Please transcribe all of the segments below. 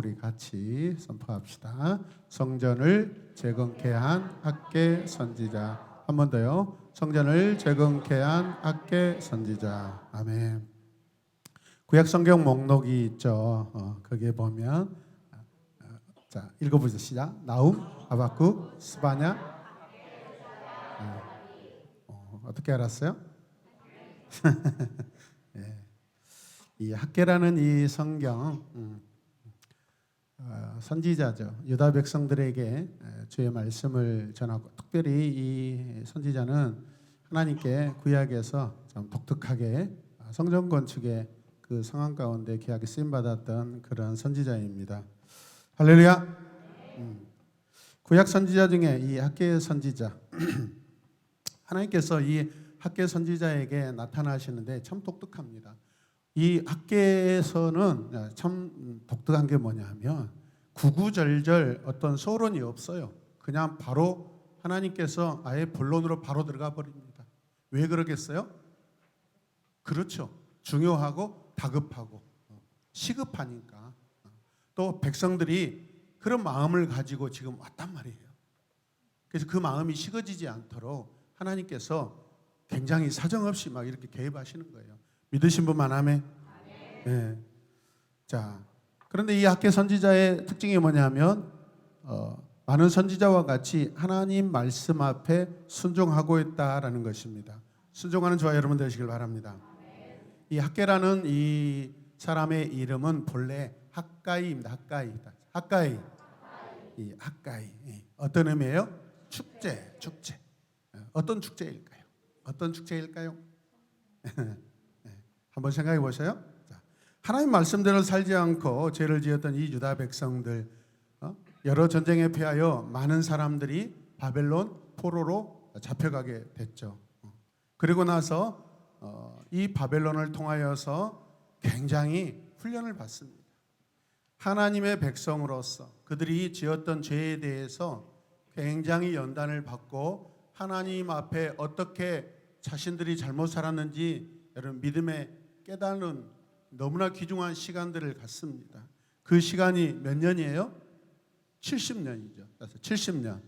우리 같이 선포합시다. 성전을 재건케 한 학계 선지자. 한 번 더요. 성전을 재건케 한 학계 선지자. 아멘. 구약 성경 목록이 있죠. 거기에 보면 자, 읽어보죠. 시작. 나훔, 하박국, 스바냐. 어떻게 알았어요? 예. 이 학계라는 이 성경 선지자죠. 유다 백성들에게 주의 말씀을 전하고, 특별히 이 선지자는 하나님께 구약에서 좀 독특하게 성전 건축의 그 상황 가운데 귀하게 쓰임 받았던 그런 선지자입니다. 할렐루야. 구약 선지자 중에 이 학계 선지자 하나님께서 이 학계 선지자에게 나타나시는데 참 독특합니다. 이 학계에서는 참 독특한 게 뭐냐면 구구절절 어떤 소론이 없어요. 그냥 바로 하나님께서 아예 본론으로 바로 들어가 버립니다. 왜 그러겠어요? 그렇죠. 중요하고 다급하고 시급하니까. 또 백성들이 그런 마음을 가지고 지금 왔단 말이에요. 그래서 그 마음이 식어지지 않도록 하나님께서 굉장히 사정없이 막 이렇게 개입하시는 거예요. 믿으신 분만 하면. 네. 자, 그런데 이 학계 선지자의 특징이 뭐냐면 많은 선지자와 같이 하나님 말씀 앞에 순종하고 있다라는 것입니다. 순종하는 저와 여러분 되시길 바랍니다. 이 학계라는 이 사람의 이름은 본래 학가이입니다. 학가이. 이 학가이. 어떤 의미예요? 축제. 어떤 축제일까요? 어떤 축제일까요? 한번 생각해 보세요. 하나님 말씀대로 살지 않고 죄를 지었던 이 유다 백성들, 여러 전쟁에 패하여 많은 사람들이 바벨론 포로로 잡혀가게 됐죠. 그리고 나서 이 바벨론을 통하여서 굉장히 훈련을 받습니다. 하나님의 백성으로서 그들이 지었던 죄에 대해서 굉장히 연단을 받고 하나님 앞에 어떻게 자신들이 잘못 살았는지 여러분 믿음에 깨닫는 너무나 귀중한 시간들을 갖습니다. 그 시간이 몇 년이에요? 70년이죠. 그래서 70년.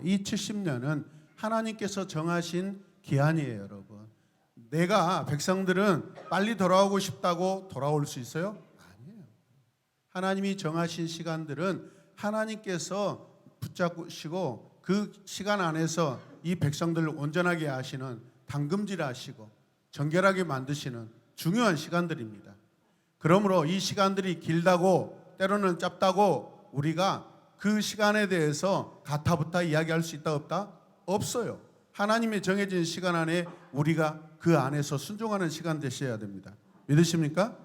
이 70년은 하나님께서 정하신 기한이에요, 여러분. 내가 백성들은 빨리 돌아오고 싶다고 돌아올 수 있어요? 아니에요. 하나님이 정하신 시간들은 하나님께서 붙잡으시고 그 시간 안에서 이 백성들을 온전하게 하시는 당금질하시고 정결하게 만드시는 중요한 시간들입니다. 그러므로 이 시간들이 길다고 때로는 짧다고 우리가 그 시간에 대해서 가타부타 이야기할 수 있다 없다? 없어요. 하나님의 정해진 시간 안에 우리가 그 안에서 순종하는 시간 되셔야 됩니다. 믿으십니까?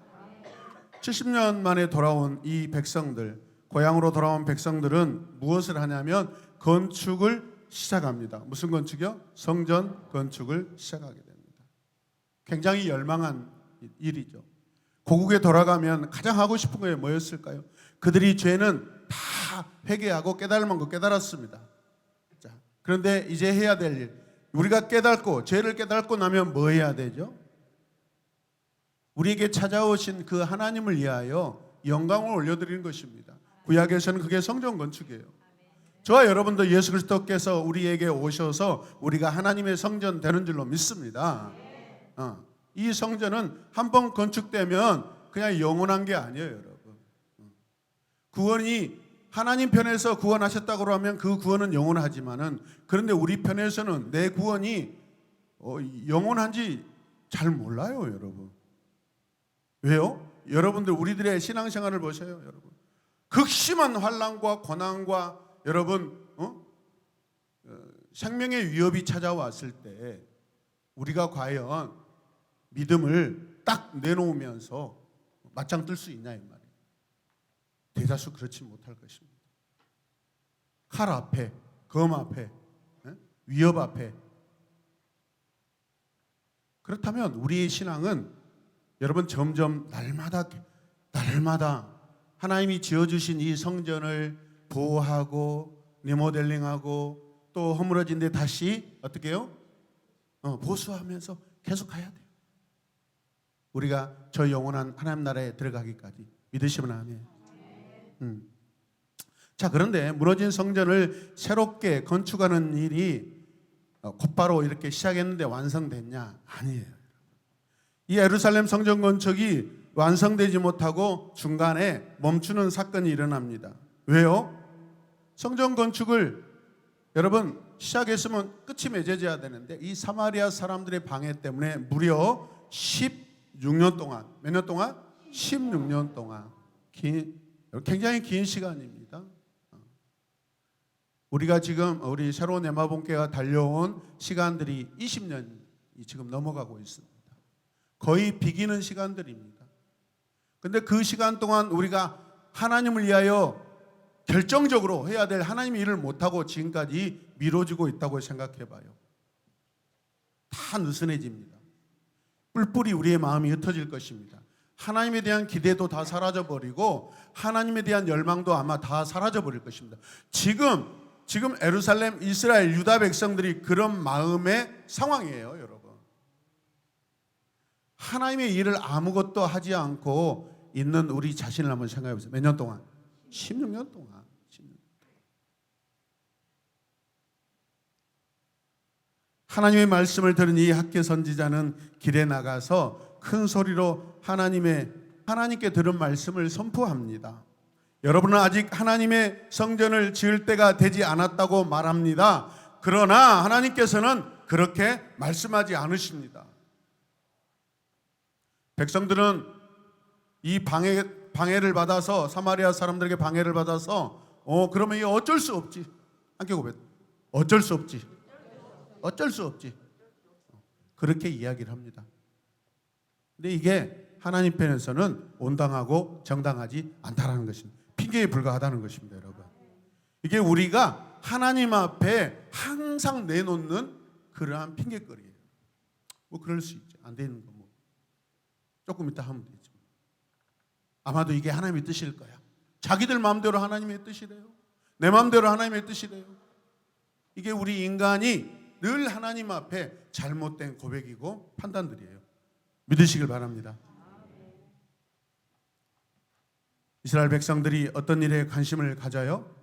70년 만에 돌아온 이 백성들, 고향으로 돌아온 백성들은 무엇을 하냐면 건축을 시작합니다. 무슨 건축이요? 성전 건축을 시작하게 됩니다. 굉장히 열망한 일이죠. 고국에 돌아가면 가장 하고 싶은 게 뭐였을까요? 그들이 죄는 다 회개하고 깨달을 만큼 깨달았습니다. 자, 그런데 이제 해야 될 일, 우리가 깨닫고 죄를 깨닫고 나면 뭐 해야 되죠? 우리에게 찾아오신 그 하나님을 위하여 영광을 올려드리는 것입니다. 구약에서는 그게 성전 건축이에요. 저와 여러분도 예수 그리스도께서 우리에게 오셔서 우리가 하나님의 성전 되는 줄로 믿습니다. 이 성전은 한번 건축되면 그냥 영원한 게 아니에요, 여러분. 구원이 하나님 편에서 구원하셨다고 하면 그 구원은 영원하지만은, 그런데 우리 편에서는 내 구원이 영원한지 잘 몰라요, 여러분. 왜요? 여러분들 우리들의 신앙생활을 보세요, 여러분. 극심한 환난과 고난과 여러분 생명의 위협이 찾아왔을 때 우리가 과연 믿음을 딱 내놓으면서 맞짱 뜰 수 있냐 이 말이에요. 대다수 그렇지 못할 것입니다. 칼 앞에, 검 앞에, 위협 앞에. 그렇다면 우리의 신앙은 여러분 점점 날마다 하나님이 지어주신 이 성전을 보호하고 리모델링하고 또 허물어진 데 다시 어떻게 해요? 보수하면서 계속 가야 돼요. 우리가 저 영원한 하나님 나라에 들어가기까지. 믿으시면 아멘. 자, 그런데 무너진 성전을 새롭게 건축하는 일이 곧바로 이렇게 시작했는데 완성됐냐? 아니에요. 이 예루살렘 성전 건축이 완성되지 못하고 중간에 멈추는 사건이 일어납니다. 왜요? 성전 건축을 여러분 시작했으면 끝이 맺어져야 되는데 이 사마리아 사람들의 방해 때문에 무려 16년 동안, 몇 년 동안? 16년 동안, 굉장히 긴 시간입니다. 우리가 지금 우리 새로운 에마본교회가 달려온 시간들이 20년이 지금 넘어가고 있습니다. 거의 비기는 시간들입니다. 근데 그 시간 동안 우리가 하나님을 위하여 결정적으로 해야 될 하나님의 일을 못하고 지금까지 미뤄지고 있다고 생각해 봐요. 다 느슨해집니다. 뿔뿔이 우리의 마음이 흩어질 것입니다. 하나님에 대한 기대도 다 사라져버리고 하나님에 대한 열망도 아마 다 사라져버릴 것입니다. 지금 예루살렘, 이스라엘, 유다 백성들이 그런 마음의 상황이에요, 여러분. 하나님의 일을 아무것도 하지 않고 있는 우리 자신을 한번 생각해 보세요. 몇 년 동안? 16년 동안. 하나님의 말씀을 들은 이 학개 선지자는 길에 나가서 큰 소리로 하나님께 들은 말씀을 선포합니다. 여러분은 아직 하나님의 성전을 지을 때가 되지 않았다고 말합니다. 그러나 하나님께서는 그렇게 말씀하지 않으십니다. 백성들은 이 방해를 받아서, 사마리아 사람들에게 방해를 받아서 그러면 이게 어쩔 수 없지. 함께 고백. 어쩔 수 없지. 어쩔 수 없지. 그렇게 이야기를 합니다. 근데 이게 하나님 편에서는 온당하고 정당하지 않다라는 것입니다. 핑계에 불과하다는 것입니다, 여러분. 이게 우리가 하나님 앞에 항상 내놓는 그러한 핑계거리예요. 뭐 그럴 수 있죠. 안 되는 거 뭐 조금 이따 하면 되죠. 아마도 이게 하나님의 뜻일 거야. 자기들 마음대로 하나님의 뜻이래요. 내 마음대로 하나님의 뜻이래요. 이게 우리 인간이 늘 하나님 앞에 잘못된 고백이고 판단들이에요. 믿으시길 바랍니다. 이스라엘 백성들이 어떤 일에 관심을 가져요?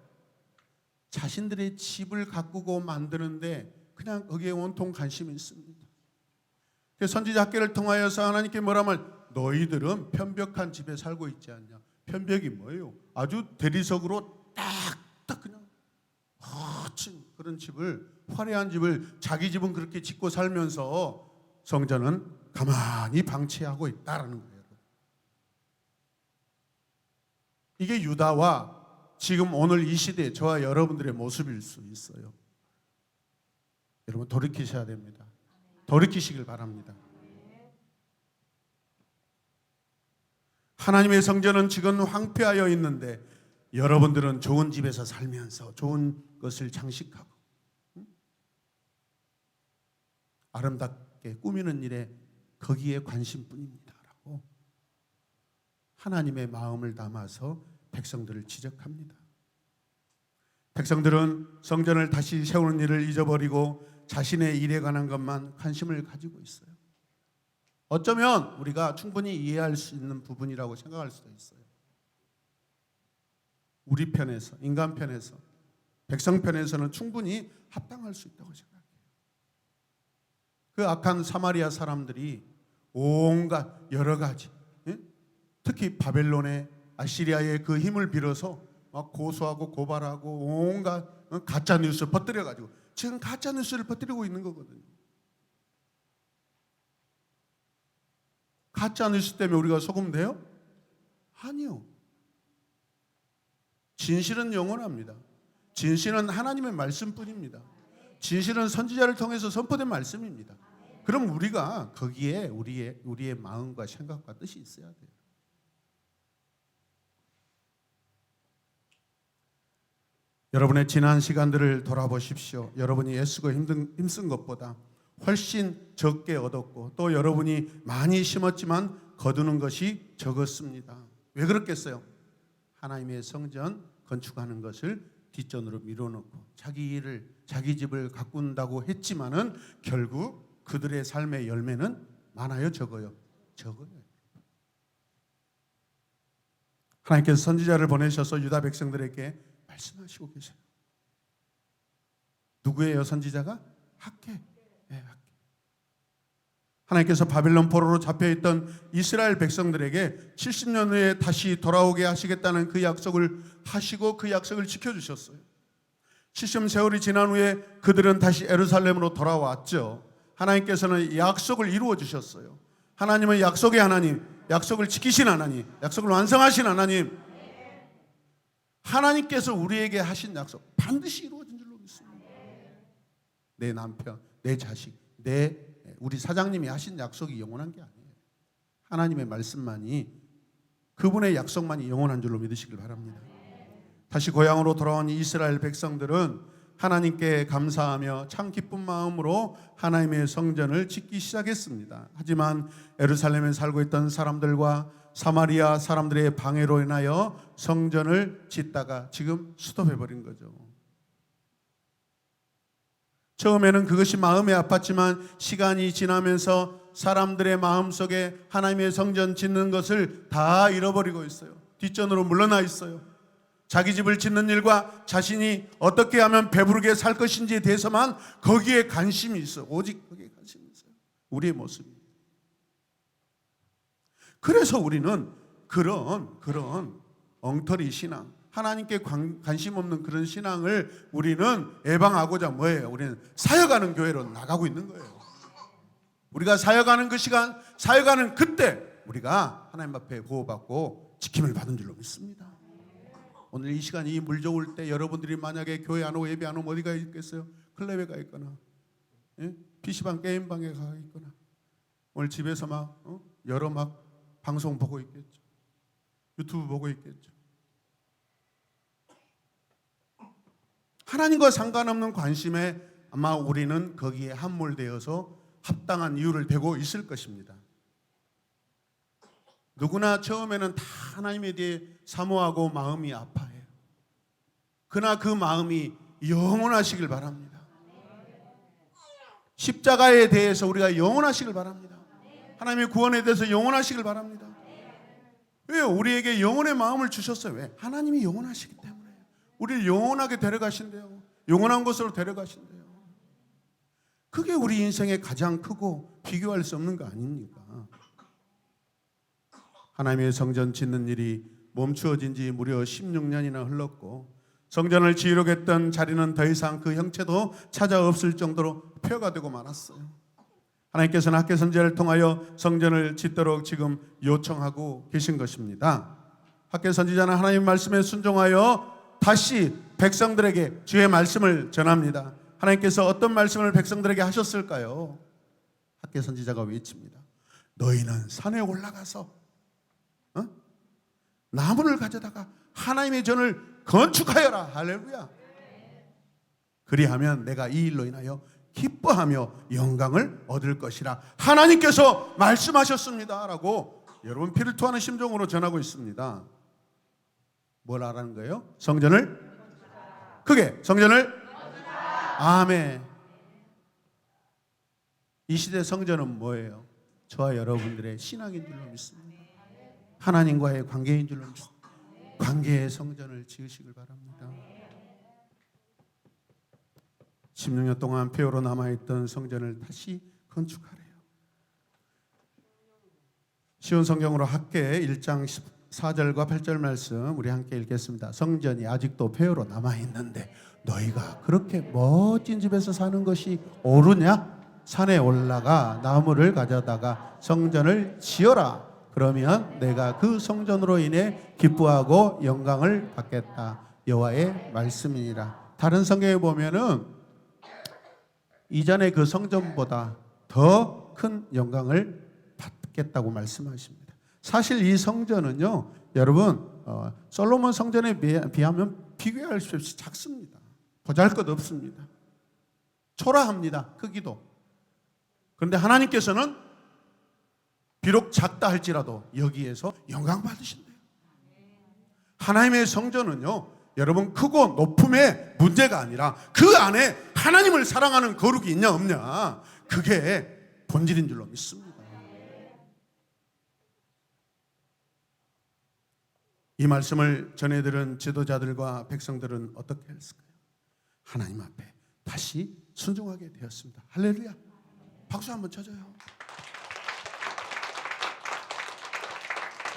자신들의 집을 가꾸고 만드는데 그냥 거기에 온통 관심이 있습니다. 선지자 학개를 통하여서 하나님께 뭐라면 너희들은 편벽한 집에 살고 있지 않냐. 편벽이 뭐예요? 아주 대리석으로 딱 그냥 거친 그런 집을, 화려한 집을 자기 집은 그렇게 짓고 살면서 성전은 가만히 방치하고 있다라는 거예요. 이게 유다와 지금 오늘 이 시대의 저와 여러분들의 모습일 수 있어요. 여러분 돌이키셔야 됩니다. 돌이키시길 바랍니다. 하나님의 성전은 지금 황폐하여 있는데 여러분들은 좋은 집에서 살면서 좋은 것을 장식하고 아름답게 꾸미는 일에 거기에 관심뿐입니다라고 하나님의 마음을 담아서 백성들을 지적합니다. 백성들은 성전을 다시 세우는 일을 잊어버리고 자신의 일에 관한 것만 관심을 가지고 있어요. 어쩌면 우리가 충분히 이해할 수 있는 부분이라고 생각할 수도 있어요. 우리 편에서, 인간 편에서, 백성 편에서는 충분히 합당할 수 있다고 생각해요. 그 악한 사마리아 사람들이 온갖 여러 가지, 특히 바벨론의 아시리아의 그 힘을 빌어서 막 고소하고 고발하고 온갖 가짜 뉴스를 퍼뜨려 가지고 지금 가짜 뉴스를 퍼뜨리고 있는 거거든요. 가짜 뉴스 때문에 우리가 속으면 아니요. 진실은 영원합니다. 진실은 하나님의 말씀뿐입니다. 진실은 선지자를 통해서 선포된 말씀입니다. 그럼 우리가 거기에 우리의 마음과 생각과 뜻이 있어야 돼요. 여러분의 지난 시간들을 돌아보십시오. 여러분이 애쓰고 힘쓴 것보다 훨씬 적게 얻었고 또 여러분이 많이 심었지만 거두는 것이 적었습니다. 왜 그렇겠어요? 하나님의 성전 건축하는 것을 뒷전으로 밀어놓고 자기 집을 가꾼다고 했지만은 결국 그들의 삶의 열매는 많아요, 적어요? 적어요. 하나님께서 선지자를 보내셔서 유다 백성들에게 말씀하시고 계세요. 누구예요 선지자가? 학개. 네, 학개. 하나님께서 바벨론 포로로 잡혀있던 이스라엘 백성들에게 70년 후에 다시 돌아오게 하시겠다는 그 약속을 하시고 그 약속을 지켜주셨어요. 70 세월이 지난 후에 그들은 다시 예루살렘으로 돌아왔죠. 하나님께서는 약속을 이루어 주셨어요. 하나님은 약속의 하나님, 약속을 지키신 하나님, 약속을 완성하신 하나님. 하나님께서 우리에게 하신 약속 반드시 이루어진 줄로 믿습니다. 내 남편, 내 자식, 우리 사장님이 하신 약속이 영원한 게 아니에요. 하나님의 말씀만이, 그분의 약속만이 영원한 줄로 믿으시길 바랍니다. 다시 고향으로 돌아온 이스라엘 백성들은 하나님께 감사하며 참 기쁜 마음으로 하나님의 성전을 짓기 시작했습니다. 하지만 예루살렘에 살고 있던 사람들과 사마리아 사람들의 방해로 인하여 성전을 짓다가 지금 스톱해버린 거죠. 처음에는 그것이 마음에 아팠지만 시간이 지나면서 사람들의 마음속에 하나님의 성전 짓는 것을 다 잃어버리고 있어요. 뒷전으로 물러나 있어요. 자기 집을 짓는 일과 자신이 어떻게 하면 배부르게 살 것인지에 대해서만 거기에 관심이 있어요. 오직 거기에 관심이 있어요. 우리의 모습입니다. 그래서 우리는 그런 엉터리 신앙, 하나님께 관심 없는 그런 신앙을 우리는 예방하고자 뭐예요? 우리는 사역하는 교회로 나가고 있는 거예요. 우리가 사역하는 그 시간, 사역하는 그때 우리가 하나님 앞에 보호받고 지킴을 받은 줄로 믿습니다. 오늘 이 시간 이 물 좋을 때 여러분들이 만약에 교회 안 오고 예배 안 오면 어디가 있겠어요? 클럽에 가 있거나 PC방 게임방에 가 있거나 오늘 집에서 막 여러 막 방송 보고 있겠죠. 유튜브 보고 있겠죠. 하나님과 상관없는 관심에 아마 우리는 거기에 함몰되어서 합당한 이유를 대고 있을 것입니다. 누구나 처음에는 다 하나님에 대해 사모하고 마음이 아파해요. 그러나 그 마음이 영원하시길 바랍니다. 십자가에 대해서 우리가 영원하시길 바랍니다. 하나님의 구원에 대해서 영원하시길 바랍니다. 왜요? 우리에게 영원의 마음을 주셨어요. 왜? 하나님이 영원하시기 때문에. 우리를 영원하게 데려가신대요. 영원한 곳으로 데려가신대요. 그게 우리 인생의 가장 크고 비교할 수 없는 거 아닙니까? 하나님의 성전 짓는 일이 멈추어진 지 무려 16년이나 흘렀고 성전을 지으려고 했던 자리는 더 이상 그 형체도 찾아 없을 정도로 폐허가 되고 말았어요. 하나님께서는 학개 선지자를 통하여 성전을 짓도록 지금 요청하고 계신 것입니다. 학개 선지자는 하나님 말씀에 순종하여 다시 백성들에게 주의 말씀을 전합니다. 하나님께서 어떤 말씀을 백성들에게 하셨을까요? 학개 선지자가 외칩니다. 너희는 산에 올라가서 나무를 가져다가 하나님의 전을 건축하여라. 할렐루야. 그리하면 내가 이 일로 인하여 기뻐하며 영광을 얻을 것이라 하나님께서 말씀하셨습니다 라고 여러분 피를 토하는 심정으로 전하고 있습니다. 뭘 하라는 거예요? 성전을 크게 성전을 아멘. 이 시대 성전은 뭐예요? 저와 여러분들의 신앙인 줄로 믿습니다. 하나님과의 관계인 줄로 믿습니다. 관계의 성전을 지으시길 바랍니다. 16년 동안 폐허로 남아있던 성전을 다시 건축하래요. 쉬운 성경으로 학개 1장 4절과 8절 말씀 우리 함께 읽겠습니다. 성전이 아직도 폐허로 남아있는데 너희가 그렇게 멋진 집에서 사는 것이 옳으냐? 산에 올라가 나무를 가져다가 성전을 지어라. 그러면 내가 그 성전으로 인해 기뻐하고 영광을 받겠다. 여호와의 말씀이니라. 다른 성경에 보면은 이전에 그 성전보다 더 큰 영광을 받겠다고 말씀하십니다. 사실 이 성전은요, 여러분 솔로몬 성전에 비하면 비교할 수 없이 작습니다. 보잘것 없습니다. 초라합니다. 크기도. 그런데 하나님께서는 비록 작다 할지라도 여기에서 영광 받으신대요. 하나님의 성전은요, 여러분 크고 높음의 문제가 아니라 그 안에 하나님을 사랑하는 거룩이 있냐 없냐, 그게 본질인 줄로 믿습니다. 이 말씀을 전해들은 지도자들과 백성들은 어떻게 했을까요? 하나님 앞에 다시 순종하게 되었습니다. 할렐루야. 박수 한번 쳐줘요.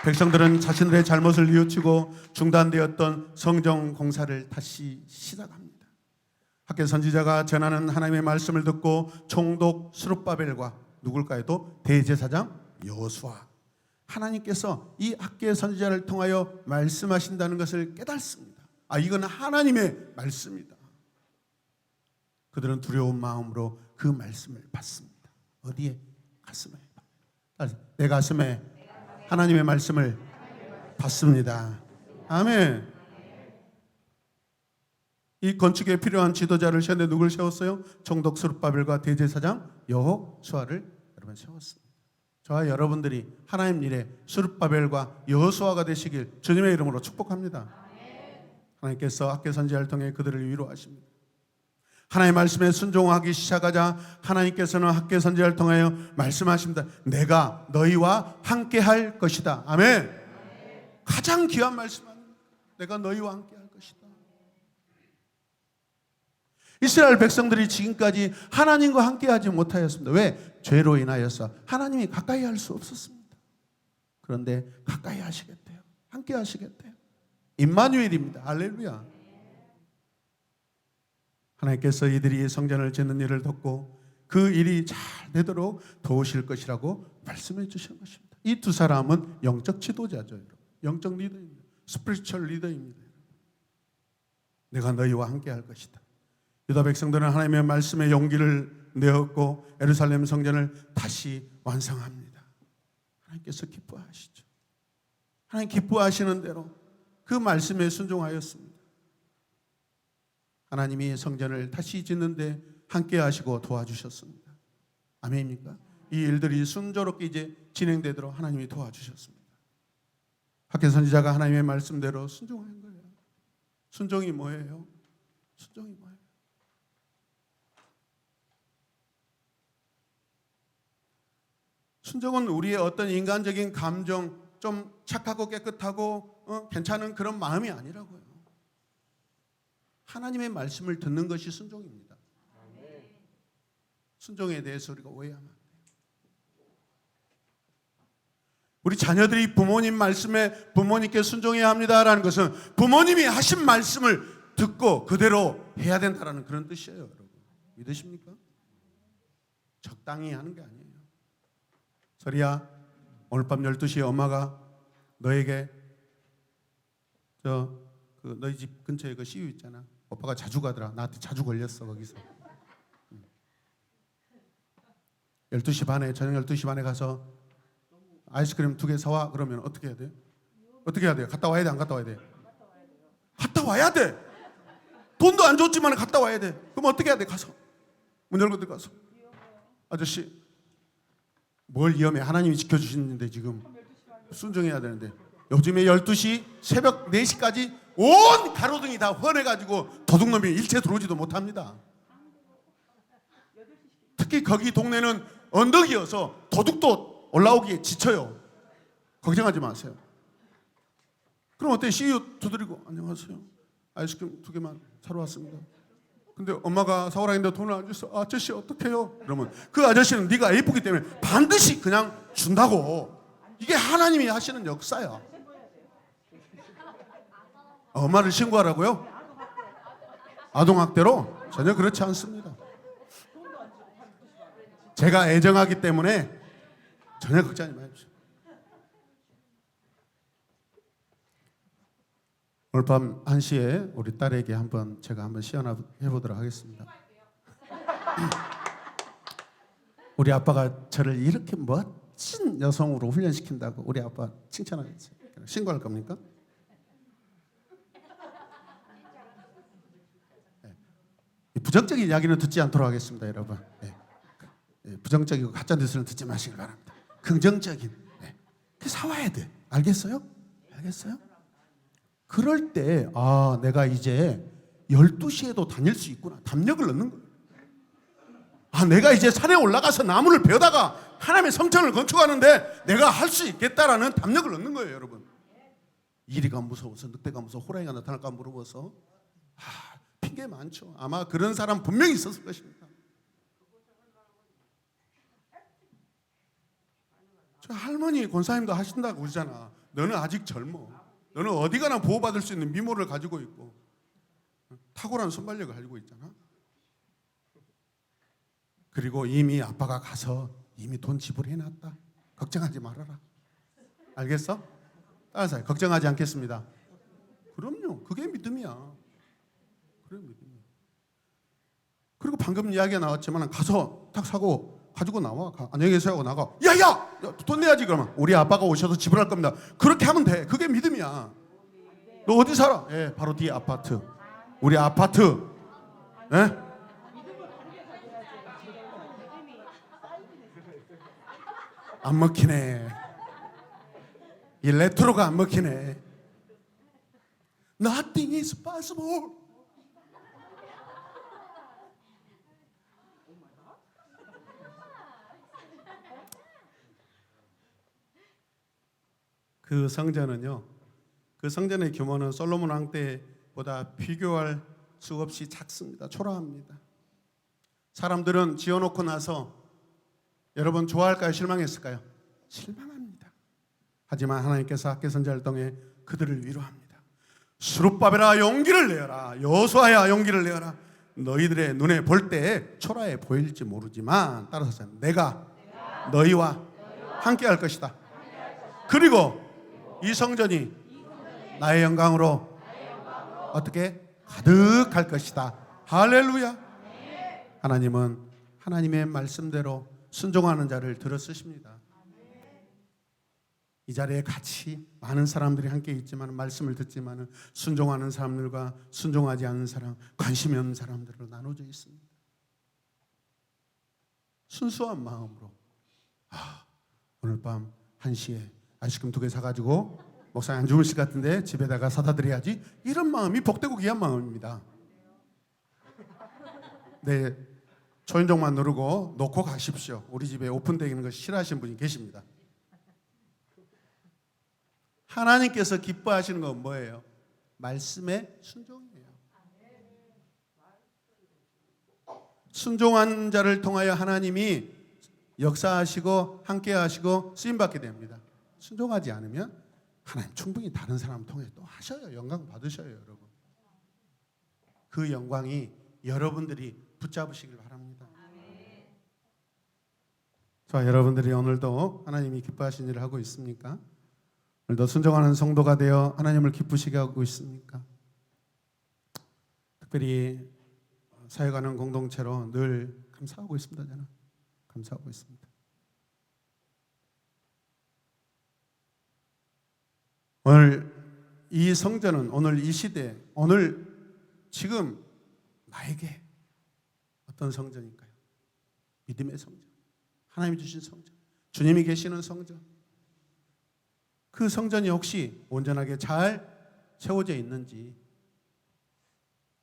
백성들은 자신들의 잘못을 뉘우치고 중단되었던 성정 공사를 다시 시작합니다. 학개 선지자가 전하는 하나님의 말씀을 듣고 총독 스룹바벨과 누굴까요? 또 대제사장 여호수아, 하나님께서 이 학개 선지자를 통하여 말씀하신다는 것을 깨닫습니다. 이건 하나님의 말씀이다. 그들은 두려운 마음으로 그 말씀을 받습니다. 어디에? 가슴에. 내 가슴에 하나님의 말씀을 받습니다. 아멘. 이 건축에 필요한 지도자를 세웠는데 누굴 세웠어요? 총독 스룹바벨과 대제사장 여호수아를 여러분 세웠습니다. 저와 여러분들이 하나님 일에 스룹바벨과 여호수아가 되시길 주님의 이름으로 축복합니다. 하나님께서 학개 선지자를 통해 그들을 위로하십니다. 하나님의 말씀에 순종하기 시작하자 하나님께서는 학개 선지자를 통하여 말씀하십니다. 내가 너희와 함께 할 것이다. 아멘. 가장 귀한 말씀 아닙니까? 내가 너희와 함께 할 것이다. 이스라엘 백성들이 지금까지 하나님과 함께 하지 못하였습니다. 왜? 죄로 인하여서 하나님이 가까이 할 수 없었습니다. 그런데 가까이 하시겠대요. 함께 하시겠대요. 임마누엘입니다. 할렐루야. 하나님께서 이들이 성전을 짓는 일을 돕고 그 일이 잘 되도록 도우실 것이라고 말씀해 주신 것입니다. 이 두 사람은 영적 지도자죠. 여러분. 영적 리더입니다. 스피리추얼 리더입니다. 내가 너희와 함께 할 것이다. 유다 백성들은 하나님의 말씀에 용기를 내었고 예루살렘 성전을 다시 완성합니다. 하나님께서 기뻐하시죠. 하나님 기뻐하시는 대로 그 말씀에 순종하였습니다. 하나님이 성전을 다시 짓는데 함께 하시고 도와주셨습니다. 아멘입니까? 이 일들이 순조롭게 이제 진행되도록 하나님이 도와주셨습니다. 학개 선지자가 하나님의 말씀대로 순종한 거예요. 순종이 뭐예요? 순종이 뭐예요? 순종은 우리의 어떤 인간적인 감정, 좀 착하고 깨끗하고 괜찮은 그런 마음이 아니라고요. 하나님의 말씀을 듣는 것이 순종입니다. 순종에 대해서 우리가 오해하면 안 돼요. 우리 자녀들이 부모님 말씀에 부모님께 순종해야 합니다라는 것은 부모님이 하신 말씀을 듣고 그대로 해야 된다는 그런 뜻이에요. 여러분 믿으십니까? 적당히 하는 게 아니에요. 서리야, 오늘 밤 12시에 엄마가 너에게 너희 집 근처에 그 CU 있잖아. 오빠가 자주 가더라. 나한테 자주 걸렸어 거기서. 12시 반에 저녁 12시 반에 가서 아이스크림 2개 사와. 그러면 어떻게 해야 돼? 어떻게 해야 돼? 갔다 와야 돼? 안 갔다 와야 돼? 갔다 와야 돼. 돈도 안 줬지만 갔다 와야 돼. 그럼 어떻게 해야 돼? 가서 문 열고 들어가서 아저씨 뭘 위험해? 하나님이 지켜주시는데 지금 순종해야 되는데 요즘에 12시 새벽 4시까지 온 가로등이 다 환해가지고 도둑놈이 일체 들어오지도 못합니다. 특히 거기 동네는 언덕이어서 도둑도 올라오기에 지쳐요. 걱정하지 마세요. 그럼 어때? CU 두드리고 안녕하세요. 아이스크림 2개만 사러 왔습니다. 근데 엄마가 사오라 했는데 돈을 안 줬어. 아저씨 어떡해요? 그러면 그 아저씨는 네가 예쁘기 때문에 반드시 그냥 준다고. 이게 하나님이 하시는 역사야. 엄마를 신고하라고요? 아동학대로? 전혀 그렇지 않습니다. 제가 애정하기 때문에 전혀 걱정하지 마십시오. 오늘 밤 1시에 우리 딸에게 제가 한번 시연해보도록 하겠습니다. 우리 아빠가 저를 이렇게 멋진 여성으로 훈련시킨다고 우리 아빠 칭찬하겠어요. 신고할 겁니까? 부정적인 이야기는 듣지 않도록 하겠습니다, 여러분. 부정적이고 가짜 뉴스는 듣지 마시길 바랍니다. 긍정적인. 사와야 돼. 알겠어요? 알겠어요? 그럴 때 내가 이제 12시에도 다닐 수 있구나. 담력을 넣는 거예요. 내가 이제 산에 올라가서 나무를 베어다가 하나님의 성전을 건축하는데 내가 할 수 있겠다라는 담력을 넣는 거예요, 여러분. 이리가 무서워서, 늑대가 무서워, 호랑이가 나타날까 물어봐서. 핑계 많죠. 아마 그런 사람 분명히 있었을 것입니다. 저 할머니 권사님도 하신다고 그러잖아. 너는 아직 젊어. 너는 어디 가나 보호받을 수 있는 미모를 가지고 있고 탁월한 순발력을 가지고 있잖아. 그리고 이미 아빠가 가서 이미 돈 지불해놨다. 걱정하지 말아라. 알겠어? 따라서 걱정하지 않겠습니다. 그럼요. 그게 믿음이야. 그래 믿음이야. 그리고 방금 이야기가 나왔지만 가서 탁 사고 가지고 나와. 안녕히 계세요 하고 나가. 야야! 돈 내야지 그러면. 우리 아빠가 오셔서 지불할 겁니다. 그렇게 하면 돼. 그게 믿음이야. 너 어디 살아? 예, 바로 뒤에 아파트. 우리 아파트. 예? 안 먹히네. 이 레트로가 안 먹히네. Nothing is possible. 그 성전은요, 그 성전의 규모는 솔로몬 왕 때보다 비교할 수 없이 작습니다. 초라합니다. 사람들은 지어놓고 나서 여러분 좋아할까요? 실망했을까요? 실망합니다. 하지만 하나님께서 학개 선지자를 통해 그들을 위로합니다. 스룹바벨아 용기를 내어라. 여호수아야 용기를 내어라. 너희들의 눈에 볼 때 초라해 보일지 모르지만 따라서 내가 너희와 함께 할 것이다. 그리고 이 성전이 나의 영광으로 어떻게 가득할 것이다. 할렐루야. 하나님은 하나님의 말씀대로 순종하는 자를 들어 쓰십니다. 이 자리에 같이 많은 사람들이 함께 있지만 말씀을 듣지만 순종하는 사람들과 순종하지 않는 사람, 관심이 없는 사람들로 나눠져 있습니다. 순수한 마음으로 오늘 밤 1시에 아이스크림 2개 사가지고 목사님 안 주무실 것 같은데 집에다가 사다 드려야지. 이런 마음이 복되고 귀한 마음입니다. 네, 초인종만 누르고 놓고 가십시오. 우리 집에 오픈되어 있는 거 싫어하시는 분이 계십니다. 하나님께서 기뻐하시는 건 뭐예요? 말씀의 순종이에요. 순종한 자를 통하여 하나님이 역사하시고 함께하시고 쓰임받게 됩니다. 순종하지 않으면 하나님 충분히 다른 사람 통해 또 하셔요. 영광 받으셔요, 여러분. 그 영광이 여러분들이 붙잡으시길 바랍니다. 자, 여러분들이 오늘도 하나님이 기뻐하신 일을 하고 있습니까? 오늘도 순종하는 성도가 되어 하나님을 기쁘시게 하고 있습니까? 특별히 사역하는 공동체로 늘 감사하고 있습니다. 저는 감사하고 있습니다. 오늘 이 성전은 오늘 이 시대, 오늘 지금 나에게 어떤 성전일까요? 믿음의 성전, 하나님이 주신 성전, 주님이 계시는 성전. 그 성전이 혹시 온전하게 잘 세워져 있는지,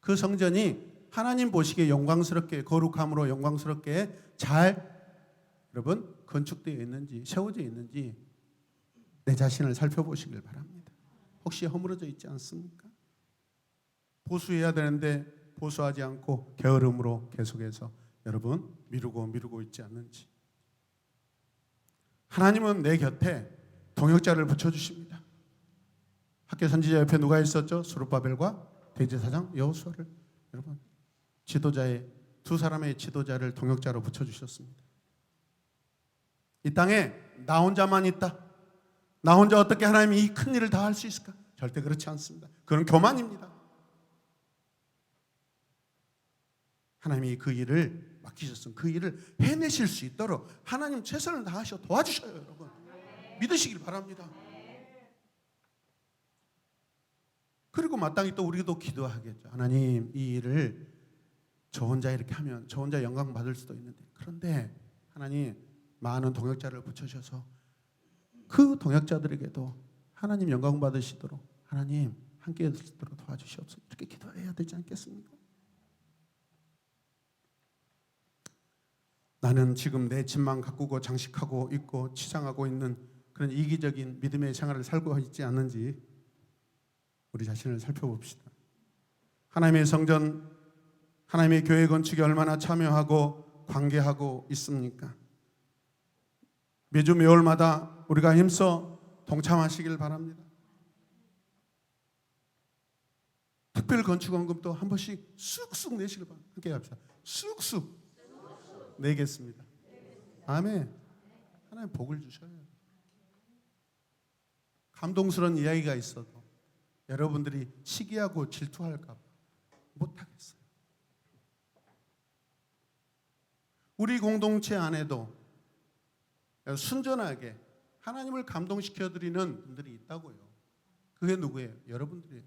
그 성전이 하나님 보시기에 영광스럽게, 거룩함으로 영광스럽게 잘 여러분 건축되어 있는지, 세워져 있는지 내 자신을 살펴보시길 바랍니다. 혹시 허물어져 있지 않습니까? 보수해야 되는데 보수하지 않고 게으름으로 계속해서 여러분 미루고 있지 않는지. 하나님은 내 곁에 동역자를 붙여주십니다. 학교 선지자 옆에 누가 있었죠? 스룹바벨과 대제사장 여호수아를 여러분 지도자의 두 사람의 지도자를 동역자로 붙여주셨습니다. 이 땅에 나 혼자만 있다. 나 혼자 어떻게 하나님이 이 큰 일을 다 할 수 있을까? 절대 그렇지 않습니다. 그건 교만입니다. 하나님이 그 일을 맡기셨으면 그 일을 해내실 수 있도록 하나님 최선을 다하셔 도와주셔요, 여러분. 믿으시길 바랍니다. 그리고 마땅히 또 우리도 기도하겠죠. 하나님, 이 일을 저 혼자 이렇게 하면 저 혼자 영광 받을 수도 있는데, 그런데 하나님 많은 동역자를 붙여셔서 그 동역자들에게도 하나님 영광 받으시도록 하나님 함께 해주시도록 도와주시옵소서. 이렇게 기도해야 되지 않겠습니까? 나는 지금 내 집만 가꾸고 장식하고 있고 치장하고 있는 그런 이기적인 믿음의 생활을 살고 있지 않는지 우리 자신을 살펴봅시다. 하나님의 성전, 하나님의 교회 건축에 얼마나 참여하고 관계하고 있습니까? 매주 매월마다 우리가 힘써 동참하시길 바랍니다. 특별 건축원금도 한 번씩 쑥쑥 내시길 바랍니다. 함께 합시다. 쑥쑥 내겠습니다. 아멘. 하나님 복을 주셔요. 감동스러운 이야기가 있어도 여러분들이 시기하고 질투할까 봐 못하겠어요. 우리 공동체 안에도 순전하게 하나님을 감동시켜드리는 분들이 있다고요. 그게 누구예요? 여러분들이에요.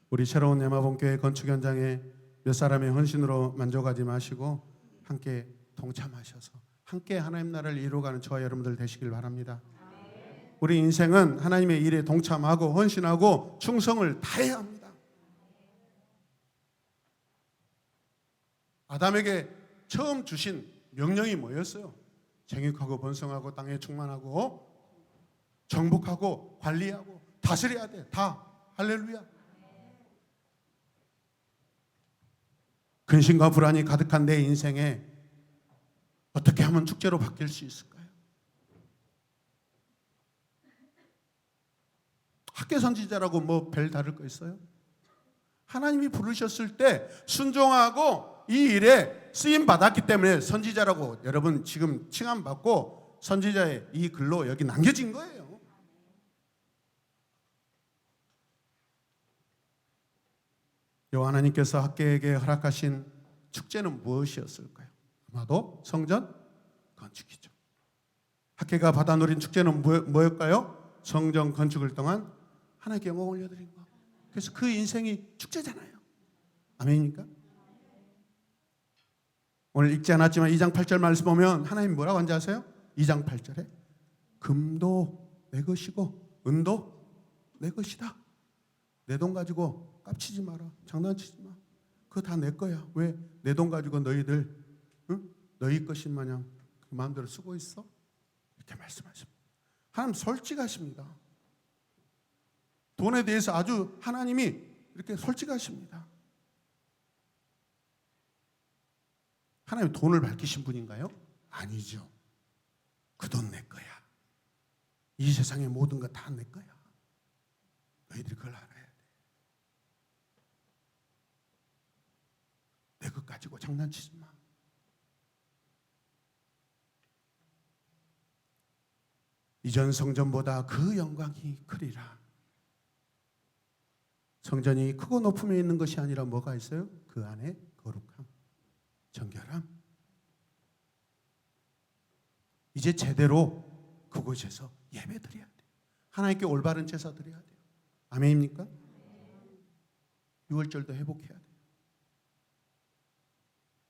우리 새로운 야마봉교회 건축 현장에 몇 사람의 헌신으로 만족하지 마시고 함께 동참하셔서 함께 하나님 나라를 이루어가는 저와 여러분들 되시길 바랍니다. 우리 인생은 하나님의 일에 동참하고 헌신하고 충성을 다해야 합니다. 아담에게 처음 주신 명령이 뭐였어요? 생육하고 번성하고 땅에 충만하고 정복하고 관리하고 다스려야 돼. 다. 할렐루야. 근심과 불안이 가득한 내 인생에 어떻게 하면 축제로 바뀔 수 있을까요? 학계 선지자라고 뭐 별 다를 거 있어요? 하나님이 부르셨을 때 순종하고 이 일에 쓰임 받았기 때문에 선지자라고 여러분 지금 칭함 받고 선지자의 이 글로 여기 남겨진 거예요. 여호와 하나님께서 학계에게 허락하신 축제는 무엇이었을까요? 아마도 성전 건축이죠. 학계가 받아 누린 축제는 뭐였까요? 성전 건축을 통한 하나님께 영광 올려드린 거. 그래서 그 인생이 축제잖아요. 아멘입니까? 오늘 읽지 않았지만 2장 8절 말씀 보면 하나님 뭐라고 한지 아세요? 2장 8절에 금도 내 것이고 은도 내 것이다. 내 돈 가지고 깝치지 마라. 장난치지 마. 그거 다 내 거야. 왜? 내 돈 가지고 너희들 너희 것인 마냥 그 마음대로 쓰고 있어? 이렇게 말씀하십니다. 하나님 솔직하십니다. 돈에 대해서 아주 하나님이 이렇게 솔직하십니다. 하나님 돈을 밝히신 분인가요? 아니죠. 그 돈 내 거야. 이 세상의 모든 거 다 내 거야. 너희들이 그걸 알아야 돼. 내 것 가지고 장난치지 마. 이전 성전보다 그 영광이 크리라. 성전이 크고 높음에 있는 것이 아니라 뭐가 있어요? 그 안에 거룩함, 정결함. 이제 제대로 그곳에서 예배 드려야 돼요. 하나님께 올바른 제사 드려야 돼요. 아멘입니까? 6월절도 회복해야 돼요.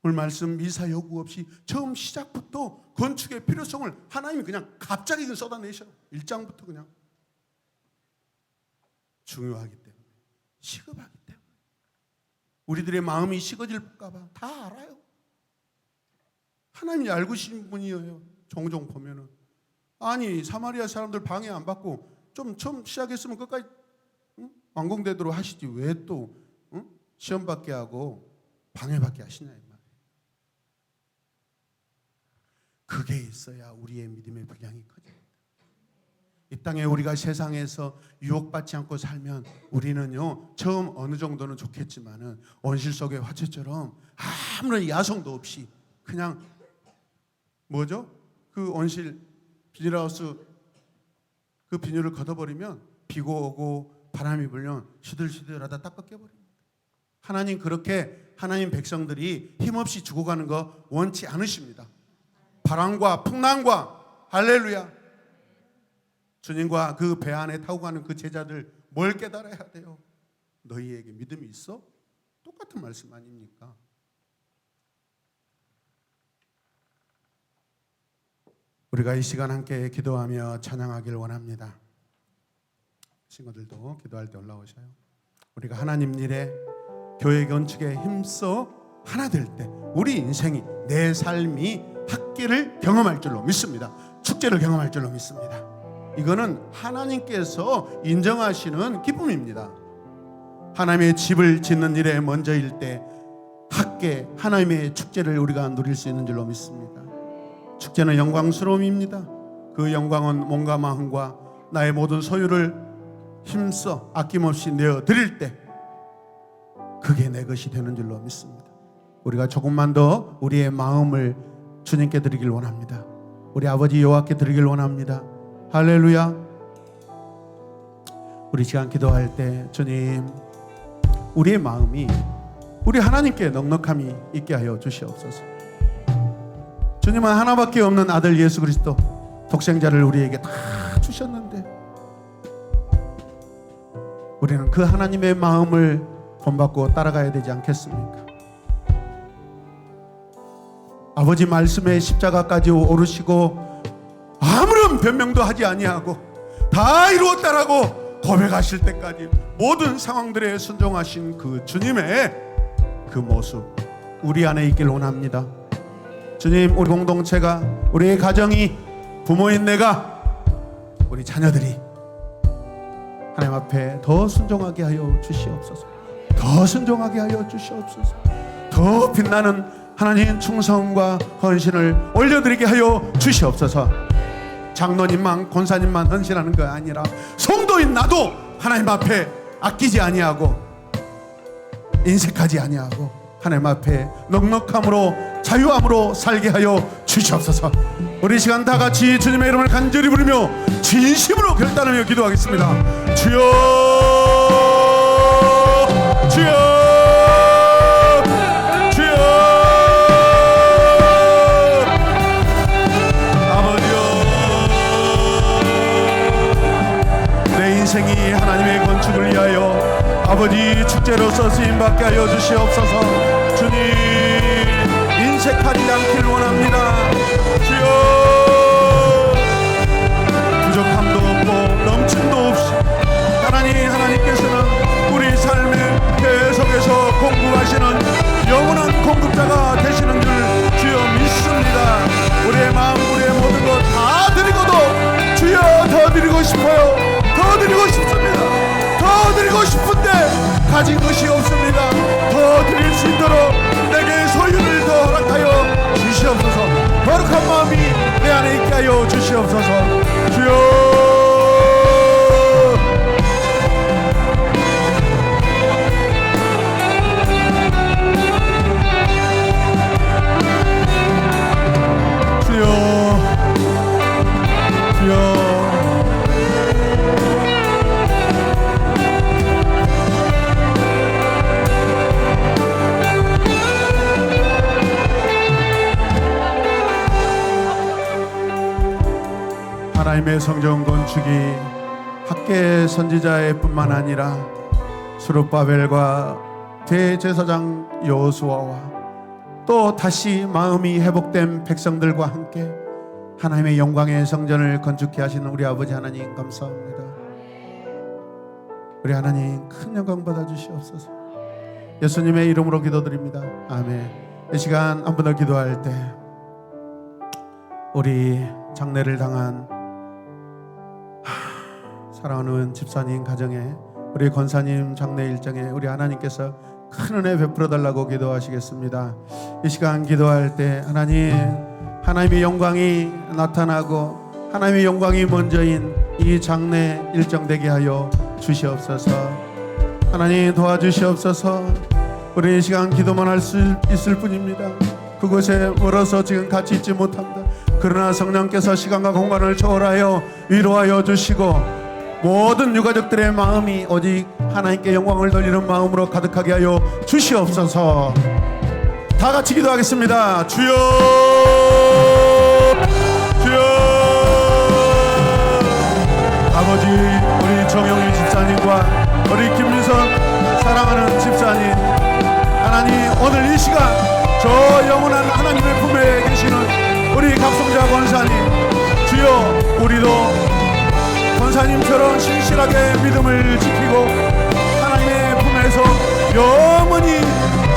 오늘 말씀 미사 요구 없이 처음 시작부터 건축의 필요성을 하나님이 그냥 갑자기 쏟아내셔. 1장부터 그냥 중요하기 때문에, 시급하기 때문에, 우리들의 마음이 식어질까 봐 다 알아요. 하나님이 알고 계신 분이에요. 종종 보면은 아니 사마리아 사람들 방해 안 받고 좀 처음 시작했으면 끝까지 완공되도록 하시지 왜 또 시험 받게 하고 방해받게 하시냐 이 말이에요. 그게 있어야 우리의 믿음의 분량이 커집니다. 이 땅에 우리가 세상에서 유혹받지 않고 살면 우리는요 처음 어느 정도는 좋겠지만은 온실 속의 화초처럼 아무런 야성도 없이 그냥 뭐죠? 그 온실 비닐하우스 그 비닐을 걷어버리면 비가 오고 바람이 불면 시들시들하다 딱 꺾여버립니다. 하나님 그렇게 하나님 백성들이 힘없이 죽어가는 거 원치 않으십니다. 바람과 풍랑과 할렐루야. 주님과 그 배 안에 타고 가는 그 제자들 뭘 깨달아야 돼요? 너희에게 믿음이 있어? 똑같은 말씀 아닙니까? 우리가 이 시간 함께 기도하며 찬양하길 원합니다. 친구들도 기도할 때 올라오셔요. 우리가 하나님 일에 교회 건축에 힘써 하나 될 때 우리 인생이 내 삶이 학계를 경험할 줄로 믿습니다. 축제를 경험할 줄로 믿습니다. 이거는 하나님께서 인정하시는 기쁨입니다. 하나님의 집을 짓는 일에 먼저일 때 함께 하나님의 축제를 우리가 누릴 수 있는 줄로 믿습니다. 축제는 영광스러움입니다. 그 영광은 몸과 마음과 나의 모든 소유를 힘써 아낌없이 내어드릴 때 그게 내 것이 되는 줄로 믿습니다. 우리가 조금만 더 우리의 마음을 주님께 드리길 원합니다. 우리 아버지 여호와께 드리길 원합니다. 할렐루야. 우리 시간 기도할 때 주님, 우리의 마음이 우리 하나님께 넉넉함이 있게 하여 주시옵소서. 주님은 하나밖에 없는 아들 예수 그리스도 독생자를 우리에게 다 주셨는데 우리는 그 하나님의 마음을 본받고 따라가야 되지 않겠습니까? 아버지 말씀에 십자가까지 오르시고 아무런 변명도 하지 아니하고 다 이루었다라고 고백하실 때까지 모든 상황들에 순종하신 그 주님의 그 모습 우리 안에 있길 원합니다. 주님, 우리 공동체가, 우리의 가정이, 부모인 내가, 우리 자녀들이 하나님 앞에 더 순종하게 하여 주시옵소서. 더 순종하게 하여 주시옵소서. 더 빛나는 하나님 충성과 헌신을 올려드리게 하여 주시옵소서. 장로님만 권사님만 헌신하는 거 아니라 성도인 나도 하나님 앞에 아끼지 아니하고 인색하지 아니하고 하나님 앞에 넉넉함으로 자유함으로 살게 하여 주시옵소서. 우리 시간 다 같이 주님의 이름을 간절히 부르며 진심으로 결단하며 기도하겠습니다. 주여, 주여, 인생이 하나님의 건축을 위하여 아버지 축제로서 쓰임받게 하여 주시옵소서. 주님, 인색하지 않길 원합니다. 주여, 부족함도 없고 넘침도 없이 하나님께서는 우리 삶에 계속해서 공급하시는 영원한 공급자가 되시는 줄 주여 믿습니다. 우리의 마음, 우리의 모든 것 다 드리고도 주여 더 드리고 싶어요. 더 드리고 싶습니다. 더 드리고 싶은데 가진 것이 없습니다. 더 드릴 수 있도록 내게 소유를 더 허락하여 주시옵소서. 거룩한 마음이 내 안에 있게 하여 주시옵소서. 주여, 하나님의 성전 건축이 학계 선지자의 뿐만 아니라 스룹바벨과 대제사장 여호수아와 또 다시 마음이 회복된 백성들과 함께 하나님의 영광의 성전을 건축해 하시는 우리 아버지 하나님 감사합니다. 우리 하나님 큰 영광 받아 주시옵소서. 예수님의 이름으로 기도드립니다. 아멘. 이 시간 한 번 더 기도할 때 우리 장례를 당한 사랑하는 집사님 가정에, 우리 권사님 장례 일정에 우리 하나님께서 큰 은혜 베풀어 달라고 기도하시겠습니다. 이 시간 기도할 때 하나님의 영광이 나타나고 하나님의 영광이 먼저인 이 장례 일정 되게 하여 주시옵소서. 하나님 도와주시옵소서. 우리 이 시간 기도만 할 수 있을 뿐입니다. 그곳에 멀어서 지금 같이 있지 못합니다. 그러나 성령께서 시간과 공간을 초월하여 위로하여 주시고 모든 유가족들의 마음이 오직 하나님께 영광을 돌리는 마음으로 가득하게 하여 주시옵소서. 다 같이 기도하겠습니다. 주여, 주여. 아버지, 우리 정영희 집사님과 우리 김민선 사랑하는 집사님, 하나님 오늘 이 시간 저 영원한 하나님의 품에 계시는 우리 각성자 권사님, 주여, 우리도 권사님처럼 신실하게 믿음을 지키고 하나님의 품에서 영원히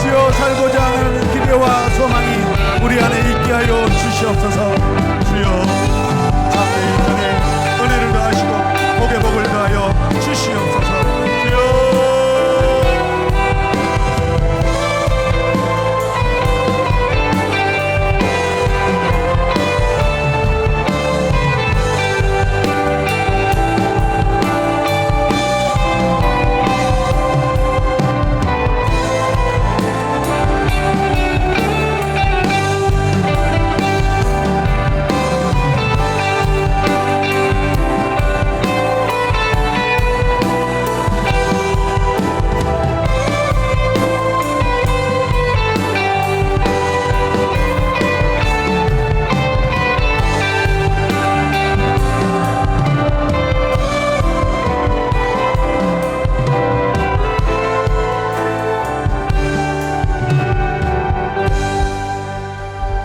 주여 살고자 하는 기대와 소망이 우리 안에 있게 하여 주시옵소서.